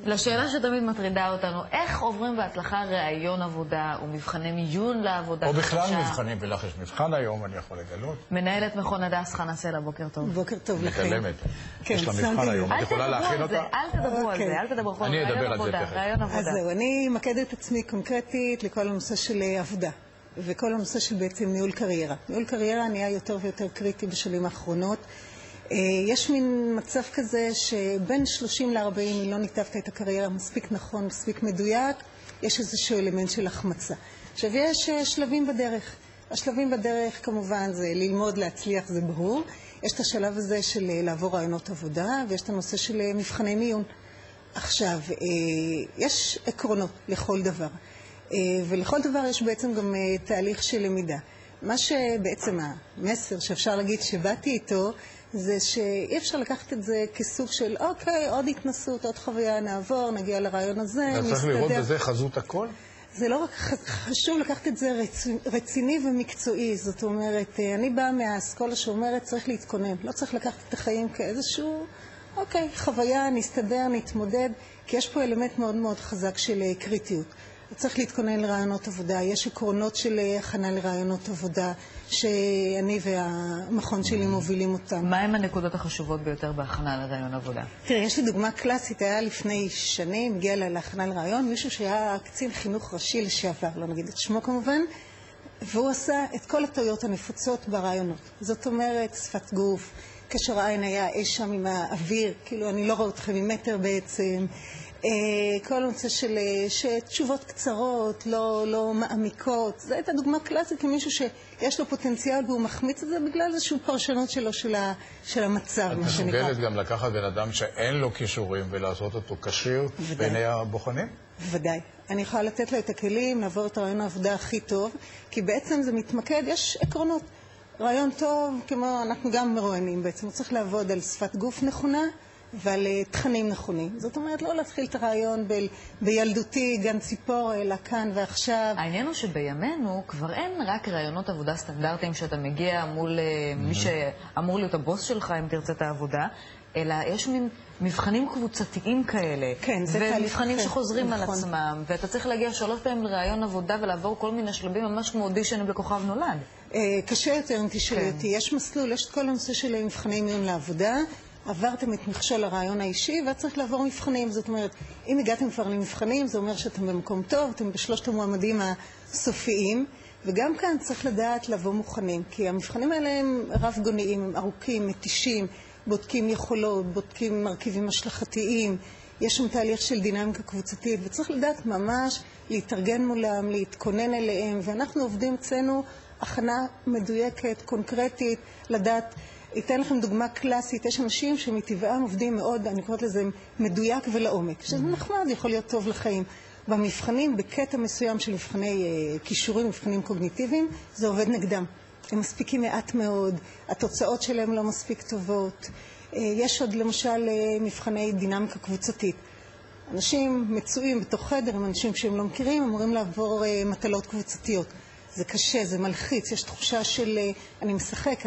לשאלה שתמיד מטרידה אותנו, איך עוברים בהצלחה ראיון עבודה ומבחני מיון לעבודה? או בכלל מבחנים, ולך יש מבחן היום, אני יכול לגלות. מנהלת מכון הדס חנה סלע, בוקר טוב. בוקר טוב לכם. מתעלמת. יש לה מבחן היום, את יכולה להכין אותה? אל תדברו על זה, אל תדברו על זה. אני אדבר על זה תכף. ראיון עבודה. אז זהו, אני אמקד את עצמי קונקרטית לכל הנושא של עבודה, וכל הנושא של בעצם ניהול קריירה. ניהול קריירה נהיה יותר ויותר קריטי בשנים האחרונות. יש מין מצב כזה שבין 30 ל-40 אם לא ניתבת את הקריירה מספיק נכון, מספיק מדויק, יש איזשהו אלמנט של החמצה. עכשיו יש שלבים בדרך. השלבים בדרך כמובן זה ללמוד, להצליח, זה ברור. יש את השלב הזה של לעבור רעיונות עבודה, ויש את הנושא של מבחני מיון. עכשיו, יש עקרונות לכל דבר. ולכל דבר יש בעצם גם תהליך של למידה. מה שבעצם המסר שאפשר להגיד שבאתי איתו, זה שאי אפשר לקחת את זה כסוג של אוקיי, עוד התנסות, עוד חוויה, נעבור, נגיע לרעיון הזה, נסתדר. צריך לראות בזה חזות הכל? זה לא רק חשוב לקחת את זה רציני ומקצועי, זאת אומרת, אני באה מהאסכולה שאומרת צריך להתכונן, לא צריך לקחת את החיים כאיזשהו, אוקיי, חוויה, נסתדר, נתמודד, כי יש פה אלמנט מאוד מאוד חזק של קריטיות. צריך להתכונן לרעיונות עבודה, יש עקרונות של הכנה לרעיונות עבודה שאני והמכון שלי מובילים אותם. מה הם הנקודות החשובות ביותר בהכנה לרעיון עבודה? תראה, יש לי דוגמה קלאסית, היה לפני שנים, הגיע להכנה לרעיון, מישהו שהיה קצין חינוך ראשי לשעבר, לא נגיד את שמו כמובן, והוא עשה את כל הטעויות הנפוצות ברעיונות. זאת אומרת, שפת גוף, קשר העין היה אי שם עם האוויר, כאילו אני לא רואה אתכם ממטר בעצם, כל הנושא של תשובות קצרות, לא מעמיקות. זו הייתה דוגמה קלאסית כמישהו שיש לו פוטנציאל והוא מחמיץ את זה בגלל איזושהי פרשנות שלו של המצב. את מסוגלת גם לקחת בן אדם שאין לו כישורים ולעשות אותו קשיר בעיני הבוחנים? ודאי. אני יכולה לתת לו את הכלים, לעבור את רעיון העבודה הכי טוב, כי בעצם זה מתמקד, יש עקרונות. רעיון טוב, כמו אנחנו גם מרואיינים בעצם, הוא צריך לעבוד על שפת גוף נכונה, ועל תכנים נכונים. זאת אומרת, לא להתחיל את הרעיון בילדותי, גן ציפור, אלא כאן ועכשיו. העניין הוא שבימינו כבר אין רק רעיונות עבודה סטנדרטיים שאתה מגיע מול מי שאמור להיות הבוס שלך אם תרצה את העבודה, אלא יש מין מבחנים קבוצתיים כאלה. כן, זה תהליך. ומבחנים שחוזרים על עצמם, ואתה צריך להגיע 3 פעמים לרעיון עבודה ולעבור כל מיני שלבים ממש כמו אודישנים לכוכב נולד. קשה יותר אם תשאלי אותי. יש מסלול, יש את כל הנושא של מבחני מיון לעבודה, עברתם את מכשול הרעיון האישי, ואת צריך לעבור מבחנים. זאת אומרת, אם הגעתם כבר למבחנים, זה אומר שאתם במקום טוב, אתם בשלושת המועמדים הסופיים, וגם כאן צריך לדעת לבוא מוכנים, כי המבחנים האלה הם רב גוניים, הם ארוכים, מתישים, בודקים יכולות, בודקים מרכיבים השלכתיים, יש שם תהליך של דינמיקה קבוצתית, וצריך לדעת ממש להתארגן מולם, להתכונן אליהם, ואנחנו עובדים אצלנו הכנה מדויקת, קונקרטית, לדעת. אתן לכם דוגמה קלאסית, יש אנשים שמטבעם עובדים מאוד, אני קוראת לזה מדויק ולעומק, שזה נחמד, יכול להיות טוב לחיים. במבחנים, בקטע מסוים של מבחני כישורים, מבחנים קוגניטיביים, זה עובד נגדם. הם מספיקים מעט מאוד, התוצאות שלהם לא מספיק טובות. יש עוד למשל מבחני דינמיקה קבוצתית. אנשים מצויים בתוך חדר, הם אנשים שהם לא מכירים, אמורים לעבור מטלות קבוצתיות. זה קשה, זה מלחיץ, יש תחושה של אני משחק,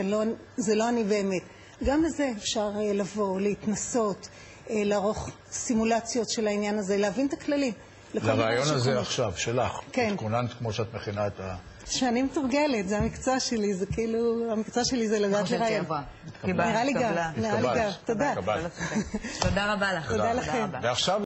זה לא אני באמת. גם לזה אפשר לבוא, להתנסות, לערוך סימולציות של העניין הזה, להבין את הכללים. לרעיון הזה עכשיו, שלך, כן. התכוננת כמו שאת מכינה את ה... שאני מתורגלת, זה המקצוע שלי, זה כאילו, המקצוע שלי זה לדעת לרעיון. נראה לי גם, תודה. תודה רבה לך. תודה לכם. ועכשיו